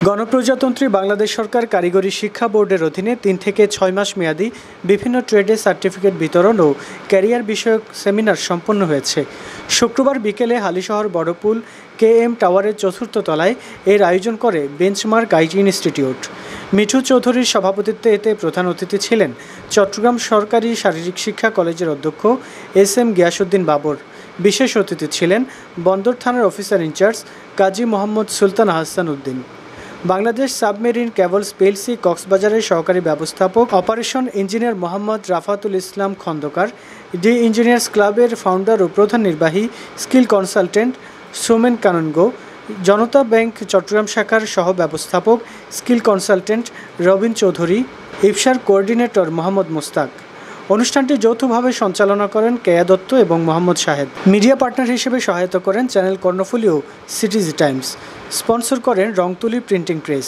গণপ্রজাতন্ত্রী বাংলাদেশ সরকার কারিগরি শিক্ষা বোর্ডের অধীনে ৩ থেকে ৬ মাস মেয়াদী বিভিন্ন ট্রেডে সার্টিফিকেট বিতরণ ও ক্যারিয়ার বিষয়ক সেমিনার সম্পন্ন হয়েছে। শুক্রবার বিকেলে হালিশহর বড়পুল KM টাওয়ারের চতুর্থ তলায় এর আয়োজন করে বেঞ্চমার্ক আইটি ইনস্টিটিউট। মিঠু চৌধুরীর সভাপতিত্বে এতে প্রধান অতিথি ছিলেন চট্টগ্রাম সরকারি শারীরিক শিক্ষা কলেজের অধ্যক্ষ SM গিয়াসউদ্দিন বাবর। বিশেষ অতিথি ছিলেন বন্দর থানার officer in charge Kazi Mohammad Sultan Ahsan Uddin, Bangladesh submarine cables PLC কক্সবাজারের সহকারী ব্যবস্থাপক operation engineer Mohammad Rafatul Islam Khandakar, the engineers ক্লাবের ফাউন্ডার ও প্রধান নির্বাহী skill consultant Somen Kanungo, Janata Bank Chattogram শাখার সহ ব্যবস্থাপক স্কিল কনসালটেন্ট রবিন চৌধুরী, ইফসার কোঅর্ডিনেটর মোহাম্মদ মুস্তাক। অনুষ্ঠানটি যৌথভাবে সঞ্চালনা করেন কেয়া দত্ত এবং মোহাম্মদ শাহেদ। মিডিয়া পার্টনার হিসেবে সহায়তা করেন চ্যানেল কর্ণফুলী ও সিটিজি টাইমস। স্পন্সর করেন রংতুলি প্রিন্টিং প্রেস।